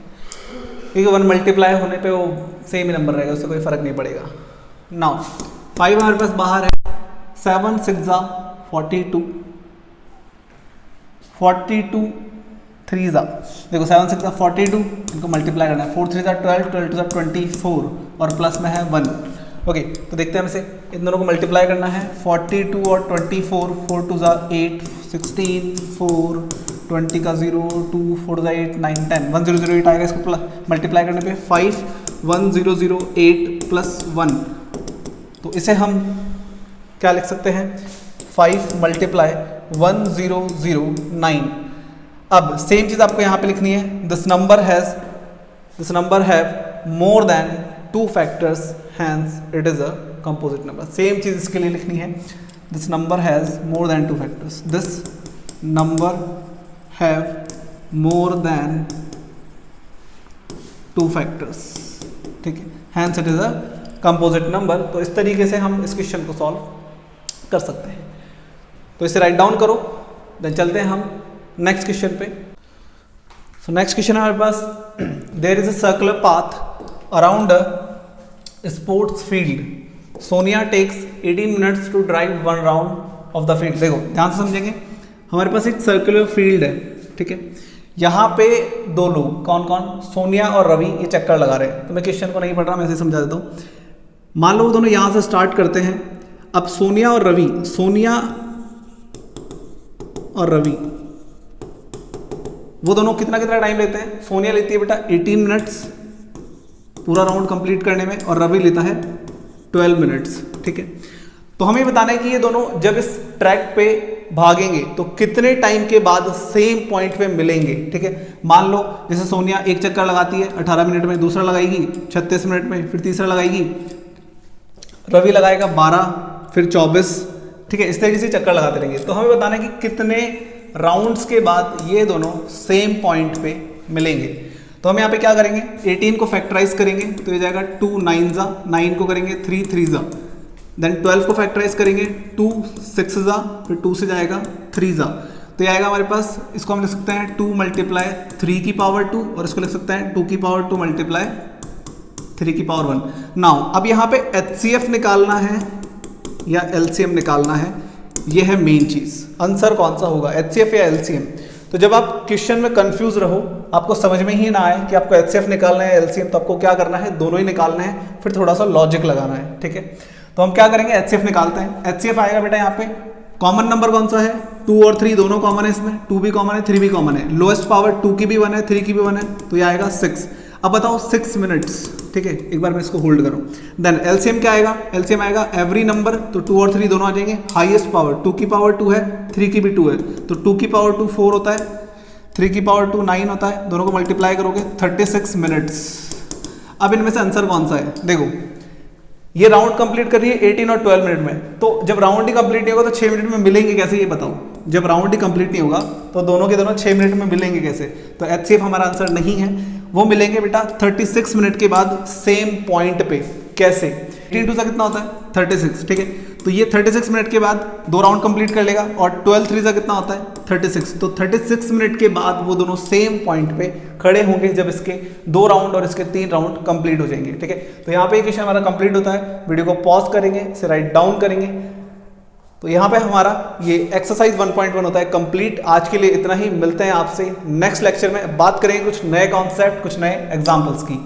क्योंकि 1 मल्टीप्लाई होने पे वो सेम ही नंबर रहेगा, उससे कोई फर्क नहीं पड़ेगा। नाउ 5 हमारे पास बाहर है, 7 6 42 42 3 देखो 7 6 42, इनको मल्टीप्लाई करना है, 4 3 12 12 2 24 और प्लस में है 1। ओके, तो देखते हैं हमसे इन दोनों को मल्टीप्लाई करना है, 42 और 24, 4 2 8 16 4 20 का 0 2 4 8 9 10 1008 आएगा, इसको प्लस मल्टीप्लाई करने पे 5 1008 प्लस 1। तो इसे हम क्या लिख सकते हैं, 5 मल्टीप्लाई 1009। अब सेम चीज़ आपको यहाँ पे लिखनी है, this number have more than 2 factors, hence it is a composite number। Same चीज इसके लिए लिखनी है, this number has more than 2 factors, this number have more than 2 factors। ठीक है, hence it is a composite number। तो इस तरीके से हम इस क्वेश्चन को सॉल्व कर सकते हैं। तो इसे राइट डाउन करो, देन चलते हैं हम नेक्स्ट क्वेश्चन पे। सो नेक्स्ट क्वेश्चन है हमारे पास, there is a circular path around sports field, Sonia takes 18 minutes to drive 1 round of the field. देखो ध्यान से समझेंगे, हमारे पास एक सर्कुलर फील्ड है, ठीक है, यहाँ पे 2 लोग, कौन कौन, सोनिया और रवि, ये चक्कर लगा रहे हैं। तो मैं क्वेश्चन को नहीं पढ़ रहा, मैं ऐसे समझा देता हूँ। मान लो वो दोनों यहाँ से स्टार्ट करते हैं, अब सोनिया और रवि, सोनिया और रवि वो दोनों कितना कितना टाइम लेते हैं, सोनिया लेती है बेटा 18 मिनट्स पूरा राउंड कंप्लीट करने में, और रवि लेता है 12 मिनट्स। ठीक है, तो हमें बताना है कि ये दोनों जब इस ट्रैक पे भागेंगे तो कितने टाइम के बाद सेम पॉइंट पे मिलेंगे। ठीक है, मान लो जैसे सोनिया एक चक्कर लगाती है 18 मिनट में, दूसरा लगाएगी 36 मिनट में, फिर तीसरा लगाएगी, रवि लगाएगा 12, फिर 24। ठीक है, इस तरीके से चक्कर लगाते रहेंगे। तो हमें बताना है कि कितने राउंड्स के बाद ये दोनों सेम पॉइंट पे मिलेंगे। तो हम यहाँ पे क्या करेंगे, 18 को फैक्टराइज करेंगे तो ये जाएगा 2 9 जा, 9 को करेंगे 3 3 जा, देन 12 को फैक्टराइज करेंगे 2 6 जा, फिर 2 से जाएगा 3 जा, तो ये आएगा हमारे पास, इसको हम लिख सकते हैं 2 मल्टीप्लाई 3 की पावर 2, और इसको लिख सकते हैं 2 की पावर 2 मल्टीप्लाई 3 की पावर 1। नाउ अब यहाँ पे HCF निकालना है या LCM निकालना है, ये है मेन चीज। आंसर कौन सा होगा, HCF या LCM। तो जब आप क्वेश्चन में कंफ्यूज रहो, आपको समझ में ही ना आए कि आपको HCF निकालना है LCM, तो आपको क्या करना है, दोनों ही निकालना है, फिर थोड़ा सा लॉजिक लगाना है। ठीक है, तो हम क्या करेंगे, HCF निकालते हैं। HCF आएगा बेटा यहाँ पे, कॉमन नंबर कौन सा है, 2 और 3 दोनों कॉमन है, इसमें 2 भी कॉमन है 3 भी कॉमन है, लोएस्ट पावर 2 की भी 1 है 3 की भी 1 है, तो ये आएगा 6। अब बताओ 6 मिनट्स। ठीक है, एक बार मैं इसको होल्ड करूं, देन LCM क्या आएगा, LCM आएगा एवरी नंबर, तो 2 और 3 दोनों आ जाएंगे, हाईएस्ट पावर 2 की पावर 2 है, 3 की भी 2 है, तो 2 की पावर 2 4 होता है, 3 की पावर 2 9 होता है, दोनों को मल्टीप्लाई करोगे 36 मिनट्स। अब इनमें से आंसर कौन सा है, देखो ये राउंड कंप्लीट कर रही है 18 और 12 मिनट में। तो जब राउंड ही कंप्लीट नहीं होगा तो 6 मिनट में मिलेंगे कैसे, ये बताओ। जब राउंड ही कंप्लीट नहीं होगा तो दोनों के दोनों 6 मिनट में मिलेंगे कैसे। तो HCF हमारा आंसर नहीं है, वो मिलेंगे बेटा 36 मिनट के बाद सेम पॉइंट पे। कैसे, 18 से कितना होता है 36, ठीक है। तो ये 36 मिनट के बाद 2 राउंड कंप्लीट कर लेगा और 12 3 से कितना होता है 36। तो 36 मिनट के बाद वो दोनों सेम पॉइंट पे खड़े होंगे जब इसके 2 राउंड और इसके 3 राउंड कंप्लीट हो जाएंगे, ठीक है। तो यहाँ पे ये क्वेश्चन हमारा कंप्लीट होता है। वीडियो को पॉज करेंगे, इसे राइट डाउन करेंगे। तो यहाँ पे हमारा ये एक्सरसाइज 1.1 होता है कंप्लीट। आज के लिए इतना ही, मिलते हैं आपसे नेक्स्ट लेक्चर में। बात करेंगे कुछ नए कॉन्सेप्ट, कुछ नए एग्जाम्पल्स की।